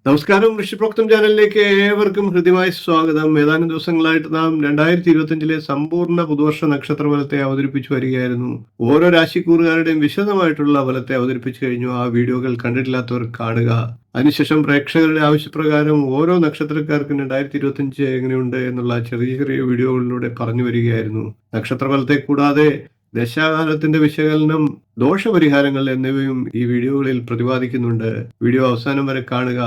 നമസ്കാരം. ഋഷിപ്രോക്തം ചാനലിലേക്ക് ഏവർക്കും ഹൃദ്യമായ സ്വാഗതം. ഏതാനും ദിവസങ്ങളായിട്ട് നാം 2025 സമ്പൂർണ്ണ പുതുവർഷ നക്ഷത്രഫലത്തെ അവതരിപ്പിച്ചു വരികയായിരുന്നു. ഓരോ രാശിക്കൂറുകാരുടെയും വിശദമായിട്ടുള്ള ഫലത്തെ അവതരിപ്പിച്ചു കഴിഞ്ഞു. ആ വീഡിയോകൾ കണ്ടിട്ടില്ലാത്തവർ കാണുക. അതിനുശേഷം പ്രേക്ഷകരുടെ ആവശ്യപ്രകാരം ഓരോ നക്ഷത്രക്കാർക്കും 2025 എങ്ങനെയുണ്ട് എന്നുള്ള ചെറിയ ചെറിയ വീഡിയോകളിലൂടെ പറഞ്ഞു വരികയായിരുന്നു. നക്ഷത്രഫലത്തെ കൂടാതെ ദശാകാലത്തിന്റെ വിശകലനം, ദോഷപരിഹാരങ്ങൾ എന്നിവയും ഈ വീഡിയോകളിൽ പ്രതിപാദിക്കുന്നുണ്ട്. വീഡിയോ അവസാനം വരെ കാണുക.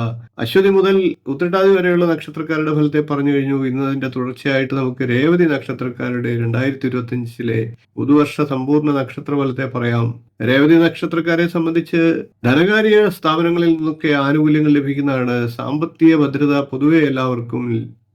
അശ്വതി മുതൽ ഉത്രട്ടാതി വരെയുള്ള നക്ഷത്രക്കാരുടെ ഫലത്തെ പറഞ്ഞു കഴിഞ്ഞു. ഇന്ന് അതിന്റെ തുടർച്ചയായിട്ട് നമുക്ക് രേവതി നക്ഷത്രക്കാരുടെ 2025 പുതുവർഷ സമ്പൂർണ്ണ നക്ഷത്ര ഫലത്തെ പറയാം. രേവതി നക്ഷത്രക്കാരെ സംബന്ധിച്ച് ധനകാര്യ സ്ഥാപനങ്ങളിൽ നിന്നൊക്കെ ആനുകൂല്യങ്ങൾ ലഭിക്കുന്നതാണ്. സാമ്പത്തിക ഭദ്രത പൊതുവെ എല്ലാവർക്കും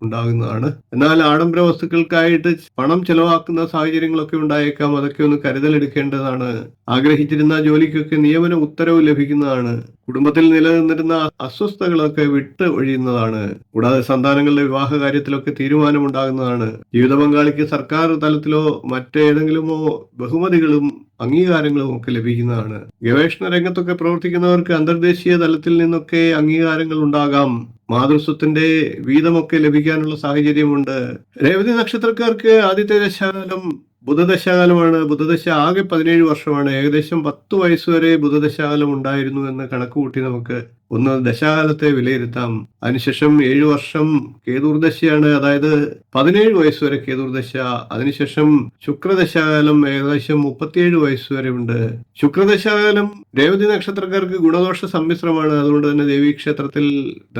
ഉണ്ടാകുന്നതാണ്. എന്നാൽ ആഡംബര വസ്തുക്കൾക്കായിട്ട് പണം ചെലവാക്കുന്ന സാഹചര്യങ്ങളൊക്കെ ഉണ്ടായേക്കാം. അതൊക്കെ ഒന്ന് കരുതലെടുക്കേണ്ടതാണ്. ആഗ്രഹിച്ചിരുന്ന ജോലിക്കൊക്കെ നിയമന ഉത്തരവ് ലഭിക്കുന്നതാണ്. കുടുംബത്തിൽ നിലനിന്നിരുന്ന അസ്വസ്ഥതകളൊക്കെ വിട്ട് ഒഴിയുന്നതാണ്. കൂടാതെ സന്താനങ്ങളുടെ വിവാഹ കാര്യത്തിലൊക്കെ തീരുമാനമുണ്ടാകുന്നതാണ്. ജീവിത പങ്കാളിക്ക് സർക്കാർ തലത്തിലോ മറ്റേതെങ്കിലുമോ ബഹുമതികളും അംഗീകാരങ്ങളും ഒക്കെ ലഭിക്കുന്നതാണ്. ഗവേഷണ രംഗത്തൊക്കെ പ്രവർത്തിക്കുന്നവർക്ക് അന്തർദേശീയ തലത്തിൽ നിന്നൊക്കെ അംഗീകാരങ്ങൾ ഉണ്ടാകാം. മാതൃസ്വത്തിന്റെ വീതമൊക്കെ ലഭിക്കാനുള്ള സാഹചര്യമുണ്ട്. രേവതി നക്ഷത്രക്കാർക്ക് ആദ്യത്തെ ദശാകാലം ബുധദശാകാലമാണ്. ബുധദശ ആകെ 17 വർഷമാണ്. ഏകദേശം 10 വയസ്സുവരെ ബുധദശാകാലം ഉണ്ടായിരുന്നു എന്ന് കണക്കുകൂട്ടി നമുക്ക് ഒന്ന് ദശാകാലത്തെ വിലയിരുത്താം. അതിനുശേഷം 7 വർഷം കേതുർദശയാണ്. അതായത് 17 വയസ്സുവരെ കേതുർദശ. അതിനുശേഷം ശുക്രദശാകാലം ഏകദേശം 37 വയസ്സുവരെ ഉണ്ട്. ശുക്രദശാകാലം രേവതി നക്ഷത്രക്കാർക്ക് ഗുണദോഷ സമ്മിശ്രമാണ്. അതുകൊണ്ട് തന്നെ ദേവീക്ഷേത്രത്തിൽ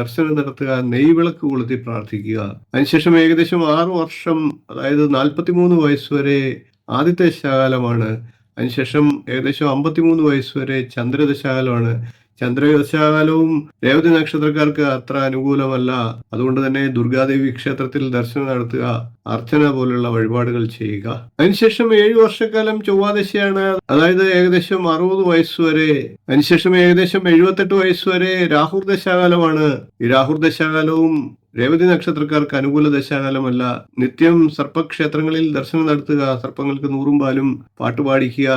ദർശനം നടത്തുക, നെയ്വിളക്ക് കൊളുത്തി പ്രാർത്ഥിക്കുക. അതിനുശേഷം ഏകദേശം 6 വർഷം, അതായത് 43 വയസ്സുവരെ ആദ്യത്തെ ദശാകാലമാണ്. അതിനുശേഷം ഏകദേശം 53 വയസ്സുവരെ ചന്ദ്രദശാകാലമാണ്. ചന്ദ്രദശാകാലവും രേവതി നക്ഷത്രക്കാർക്ക് അത്ര അനുകൂലമല്ല. അതുകൊണ്ട് തന്നെ ദുർഗാദേവി ക്ഷേത്രത്തിൽ ദർശനം നടത്തുക, അർച്ചന പോലുള്ള വഴിപാടുകൾ ചെയ്യുക. അതിനുശേഷം 7 വർഷക്കാലം ചൊവ്വാദശയാണ്. അതായത് ഏകദേശം 60 വയസ്സുവരെ. അതിനുശേഷം ഏകദേശം 78 വയസ്സുവരെ രാഹുർ ദശാകാലമാണ്. ഈ രാഹുർ ദശാകാലവും രേവതി നക്ഷത്രക്കാർക്ക് അനുകൂല ദശാകാലമല്ല. നിത്യം സർപ്പക്ഷേത്രങ്ങളിൽ ദർശനം നടത്തുക, സർപ്പങ്ങൾക്ക് നൂറും പാലും പാട്ടുപാടിക്കുക,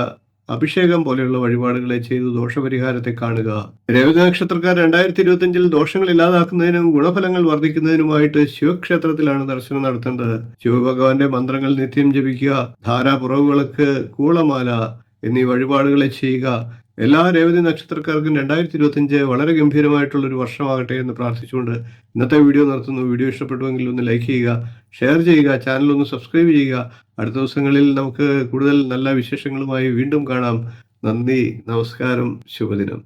അഭിഷേകം പോലെയുള്ള വഴിപാടുകളെ ചെയ്ത് ദോഷപരിഹാരത്തെ കാണുക. രേവതി നക്ഷത്രക്കാർ 2025 ദോഷങ്ങൾ ഇല്ലാതാക്കുന്നതിനും ഗുണഫലങ്ങൾ വർദ്ധിക്കുന്നതിനുമായിട്ട് ശിവക്ഷേത്രത്തിലാണ് ദർശനം നടത്തേണ്ടത്. ശിവഭഗവാന്റെ മന്ത്രങ്ങൾ നിത്യം ജപിക്കുക, ധാരാപുറവുകൾക്ക്, കൂളമാല എന്നീ വഴിപാടുകളെ ചെയ്യുക. എല്ലാ രേവതി നക്ഷത്രക്കാർക്കും 2025 വളരെ ഗംഭീരമായിട്ടുള്ള ഒരു വർഷമാകട്ടെ എന്ന് പ്രാർത്ഥിച്ചുകൊണ്ട് ഇന്നത്തെ വീഡിയോ നിർത്തുന്നു. വീഡിയോ ഇഷ്ടപ്പെട്ടുവെങ്കിൽ ഒന്ന് ലൈക്ക് ചെയ്യുക, ഷെയർ ചെയ്യുക, ചാനൽ ഒന്ന് സബ്സ്ക്രൈബ് ചെയ്യുക. അടുത്ത ദിവസങ്ങളിൽ നമുക്ക് കൂടുതൽ നല്ല വിശേഷങ്ങളുമായി വീണ്ടും കാണാം. നന്ദി, നമസ്കാരം, ശുഭദിനം.